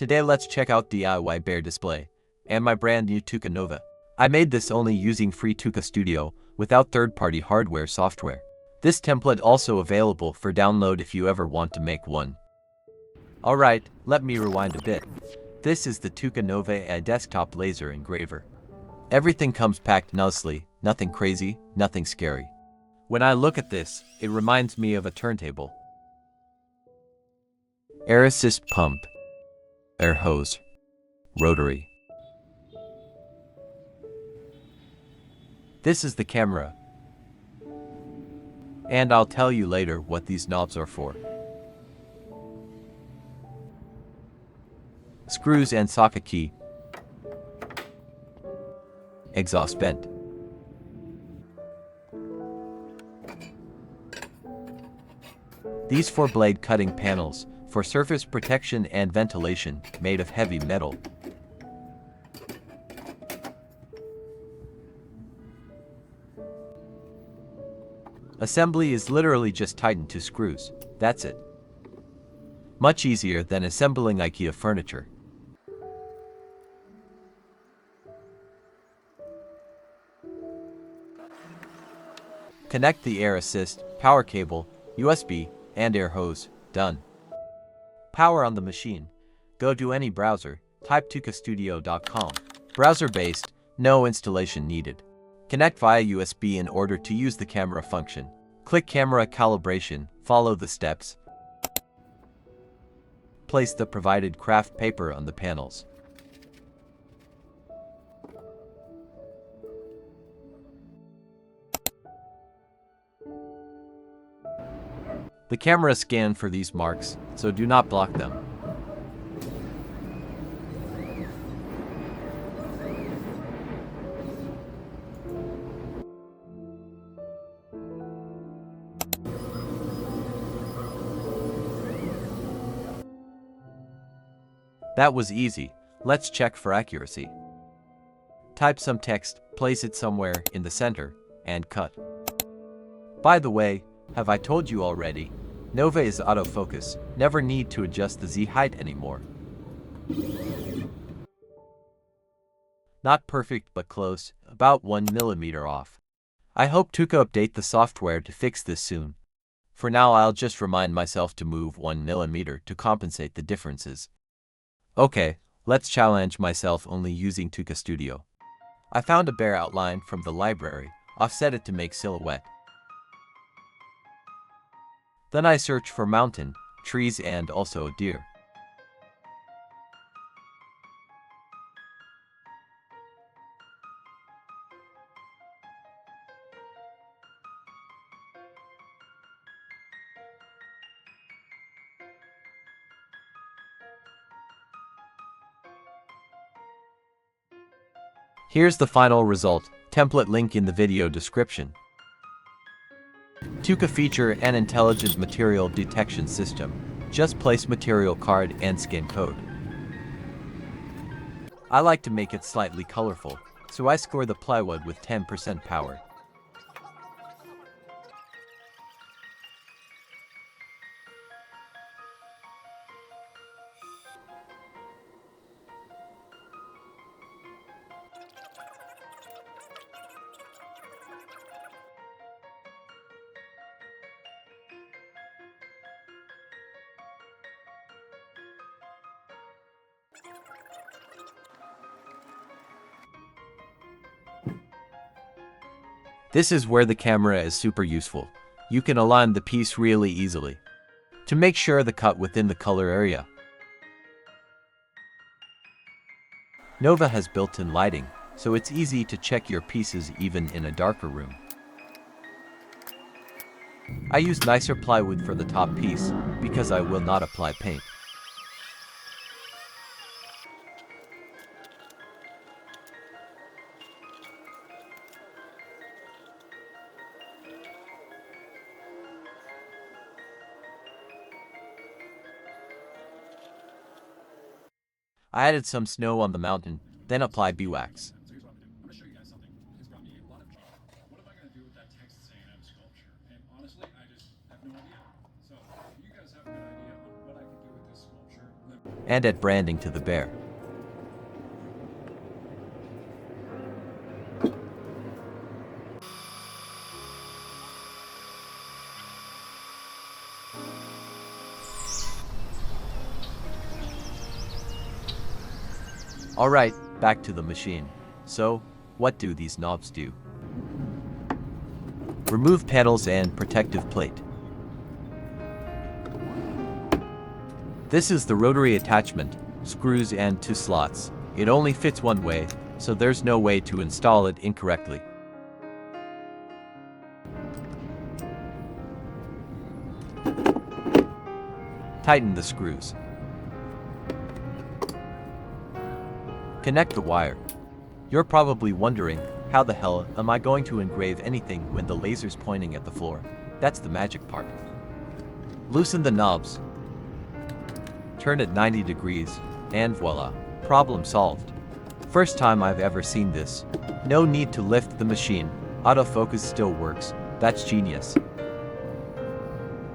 Today let's check out DIY bear display and my brand new TOOCAA NOVA. I made this only using free Toocaa Studio without third-party hardware software. This template also available for download if you ever want to make one. Alright, let me rewind a bit. This is the TOOCAA NOVA, a desktop laser engraver. Everything comes packed nicely, nothing crazy, nothing scary. When I look at this, it reminds me of a turntable. Air assist pump, air hose, rotary. This is the camera. And I'll tell you later what these knobs are for. Screws and socket key. Exhaust vent. These 4-blade cutting panels for surface protection and ventilation, made of heavy metal. Assembly is literally just tighten 2 screws. That's it. Much easier than assembling IKEA furniture. Connect the air assist, power cable, USB, and air hose. Done. Power on the machine. Go to any browser, type TOOCAAstudio.com. Browser-based, no installation needed. Connect via USB in order to use the camera function. Click camera calibration, follow the steps. Place the provided craft paper on the panels. The camera scans for these marks, so do not block them. That was easy. Let's check for accuracy. Type some text, place it somewhere in the center, and cut. By the way, have I told you already? Nova is autofocus, never need to adjust the Z height anymore. Not perfect but close, about 1 mm off. I hope Toocaa update the software to fix this soon. For now I'll just remind myself to move 1 mm to compensate the differences. Okay, let's challenge myself only using Toocaa Studio. I found a bear outline from the library, offset it to make silhouette. Then I search for mountain, trees and also a deer. Here's the final result, template link in the video description. Toocaa feature an intelligent material detection system. Just place material card and scan code. I like to make it slightly colorful, so I score the plywood with 10% power. This is where the camera is super useful. You can align the piece really easily to make sure the cut within the color area. Nova has built-in lighting, so it's easy to check your pieces even in a darker room. I use nicer plywood for the top piece because I will not apply paint. I added some snow on the mountain, then applied beeswax. and add branding to the bear. Alright, back to the machine. So, what do these knobs do? Remove panels and protective plate. This is the rotary attachment, screws and 2 slots. It only fits one way, so there's no way to install it incorrectly. Tighten the screws. Connect the wire. You're probably wondering, how the hell am I going to engrave anything when the laser's pointing at the floor? That's the magic part. Loosen the knobs. Turn it 90 degrees, and voila, problem solved. First time I've ever seen this. No need to lift the machine, autofocus still works, that's genius.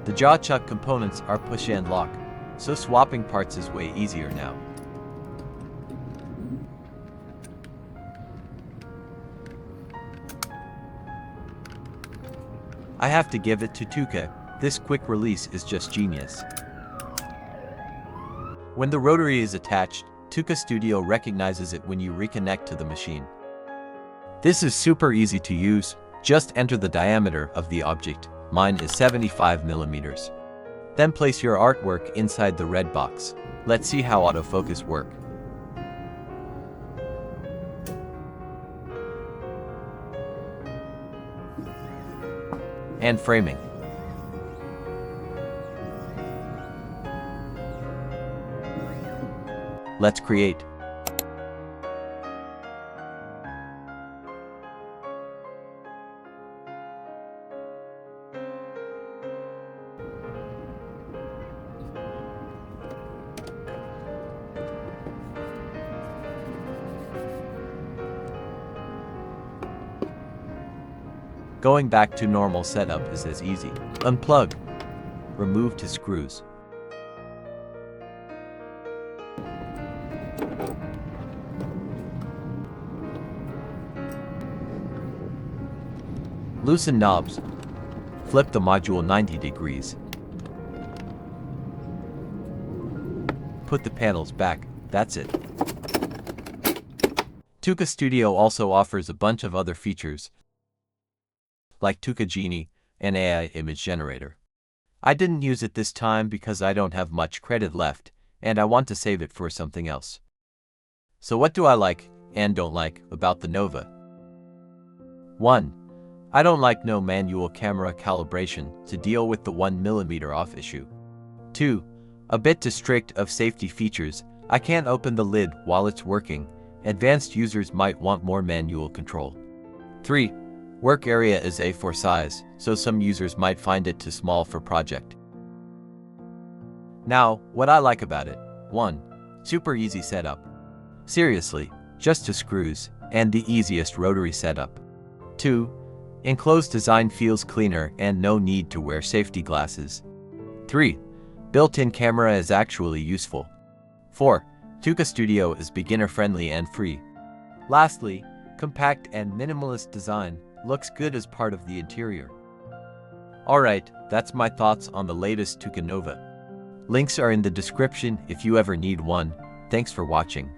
The jaw chuck components are push and lock, so swapping parts is way easier now. I have to give it to TOOCAA, this quick release is just genius. When the rotary is attached, Toocaa Studio recognizes it when you reconnect to the machine. This is super easy to use, just enter the diameter of the object, mine is 75 millimeters. Then place your artwork inside the red box. Let's see how autofocus work. And framing. Let's create. Going back to normal setup is as easy. Unplug. Remove 2 screws. Loosen knobs. Flip the module 90 degrees. Put the panels back, that's it. Toocaa Studio also offers a bunch of other features, like TOOCAA Genie, an AI image generator. I didn't use it this time because I don't have much credit left, and I want to save it for something else. So what do I like and don't like about the Nova? 1. I don't like no manual camera calibration to deal with the 1mm off issue. 2. A bit too strict of safety features, I can't open the lid while it's working, advanced users might want more manual control. 3. Work area is A4 size, so some users might find it too small for project. Now, what I like about it. 1. Super easy setup. Seriously, just 2 screws, and the easiest rotary setup. 2. Enclosed design feels cleaner and no need to wear safety glasses. 3. Built-in camera is actually useful. 4. Toocaa Studio is beginner-friendly and free. Lastly, compact and minimalist design looks good as part of the interior. Alright, that's my thoughts on the latest TOOCAA Nova. Links are in the description if you ever need one. Thanks for watching.